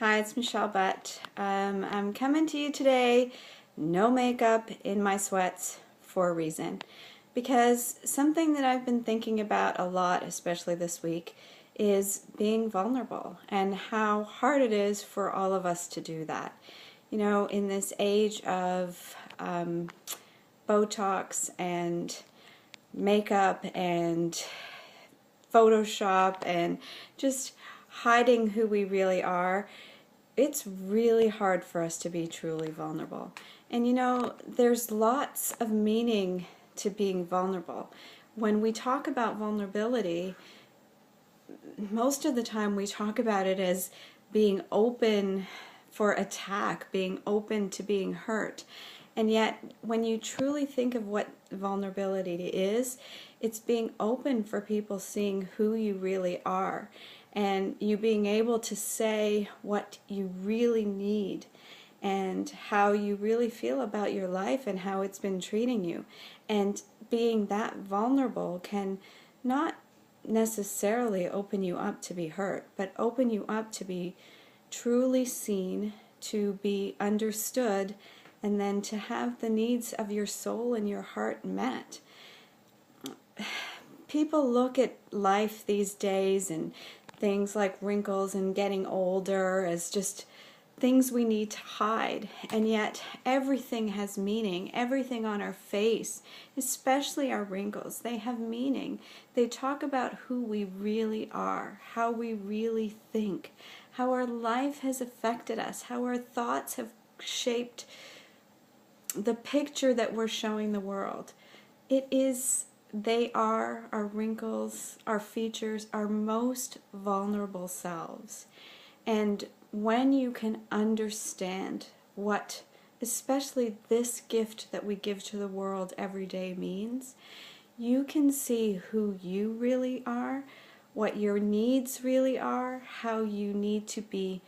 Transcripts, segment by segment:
Hi, it's Michelle Butt. I'm coming to you today, no makeup, in my sweats, for a reason. Because something that I've been thinking about a lot, especially this week, is being vulnerable and how hard it is for all of us to do that. You know, in this age of Botox and makeup and Photoshop and just hiding who we really are, it's really hard for us to be truly vulnerable. And you know, there's lots of meaning to being vulnerable. When we talk about vulnerability, most of the time we talk about it as being open for attack, being open to being hurt. And yet, when you truly think of what vulnerability is, it's being open for people seeing who you really are and you being able to say what you really need and how you really feel about your life and how it's been treating you. And being that vulnerable can not necessarily open you up to be hurt, but open you up to be truly seen, to be understood, and then to have the needs of your soul and your heart met. People look at life these days and things like wrinkles and getting older as just things we need to hide, and yet everything has meaning. Everything on our face, especially our wrinkles, they have meaning. They talk about who we really are, how we really think, how our life has affected us, how our thoughts have shaped the picture that we're showing the world. They are our wrinkles, our features, our most vulnerable selves. And when you can understand what, especially this gift that we give to the world every day means, you can see who you really are, what your needs really are, how you need to be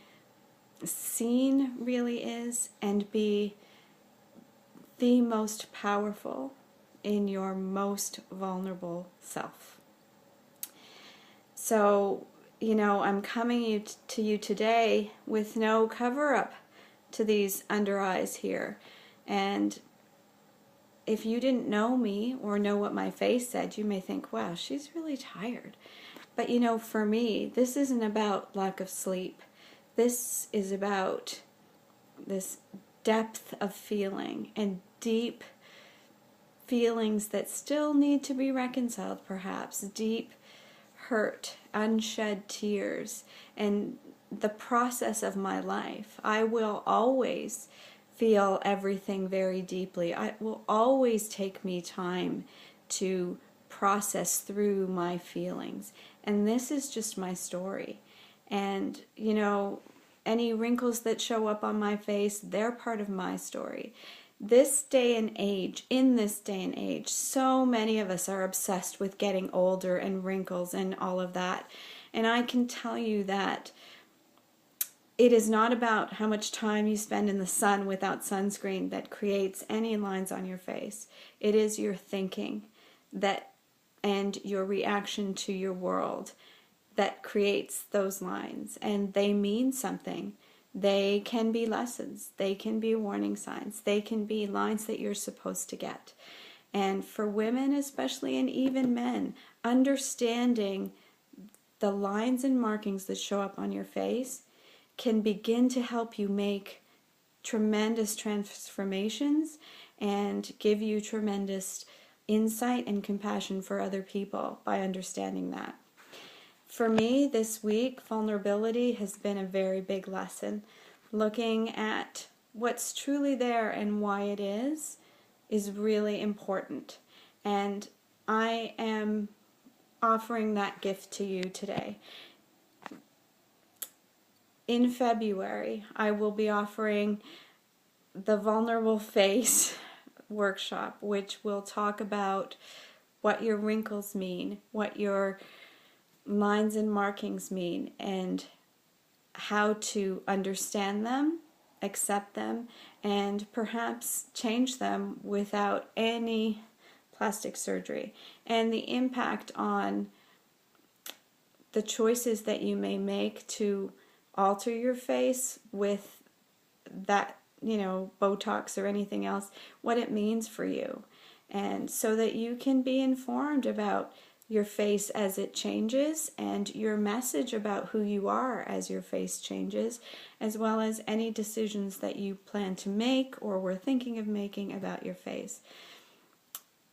seen really is, and be the most powerful in your most vulnerable self. So, you know, I'm coming to you today with no cover-up to these under eyes here. And if you didn't know me or know what my face said, you may think, wow, she's really tired. But you know, for me, this isn't about lack of sleep. This is about this depth of feeling and deep feelings that still need to be reconciled, perhaps. Deep hurt, unshed tears, and the process of my life. I will always feel everything very deeply. It will always take me time to process through my feelings. And this is just my story. And, you know, any wrinkles that show up on my face, they're part of my story. In this day and age, so many of us are obsessed with getting older and wrinkles and all of that. And I can tell you that it is not about how much time you spend in the sun without sunscreen that creates any lines on your face. It is your thinking and your reaction to your world that creates those lines, and they mean something. They can be lessons, they can be warning signs, they can be lines that you're supposed to get. And for women especially, and even men, understanding the lines and markings that show up on your face can begin to help you make tremendous transformations and give you tremendous insight and compassion for other people by understanding that. For me, this week, vulnerability has been a very big lesson. Looking at what's truly there and why it is really important. And I am offering that gift to you today. In February, I will be offering the Vulnerable Face workshop, which will talk about what your wrinkles mean, what your lines and markings mean, and how to understand them, accept them, and perhaps change them without any plastic surgery, and the impact on the choices that you may make to alter your face with that, Botox or anything else, what it means for you. And so that you can be informed about your face as it changes and your message about who you are as your face changes, as well as any decisions that you plan to make or were thinking of making about your face.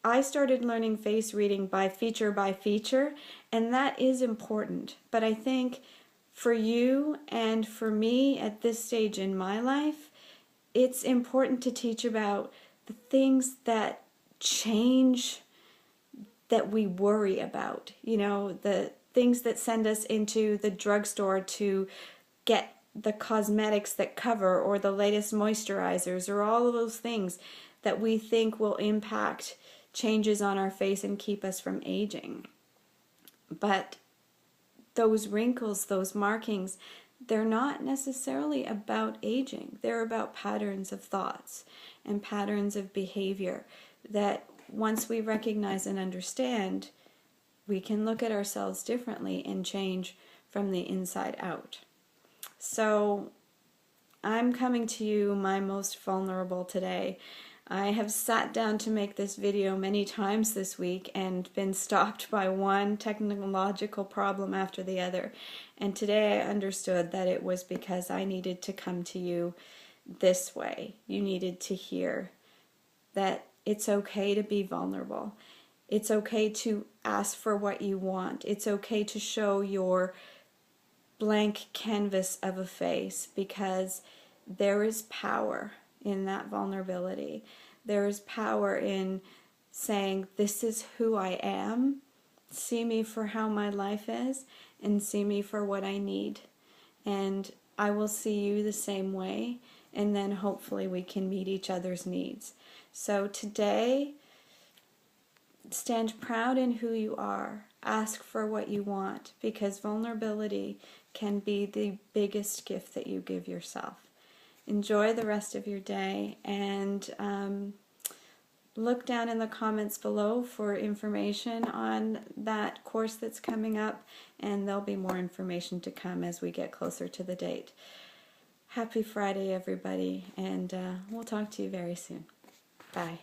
I started learning face reading by feature, and that is important. But I think for you and for me at this stage in my life, it's important to teach about the things that change, that we worry about, the things that send us into the drugstore to get the cosmetics that cover, or the latest moisturizers, or all of those things that we think will impact changes on our face and keep us from aging. But those wrinkles, those markings, they're not necessarily about aging. They're about patterns of thoughts and patterns of behavior that once we recognize and understand, we can look at ourselves differently and change from the inside out. So I'm coming to you my most vulnerable today. I have sat down to make this video many times this week and been stopped by one technological problem after the other. And today I understood that it was because I needed to come to you this way. You needed to hear that it's okay to be vulnerable. It's okay to ask for what you want. It's okay to show your blank canvas of a face, because there is power in that vulnerability. There is power in saying, this is who I am. See me for how my life is, and see me for what I need. And I will see you the same way, and then hopefully we can meet each other's needs. So today, stand proud in who you are. Ask for what you want, because vulnerability can be the biggest gift that you give yourself. Enjoy the rest of your day, and look down in the comments below for information on that course that's coming up, and there'll be more information to come as we get closer to the date. Happy Friday, everybody, and we'll talk to you very soon. Bye.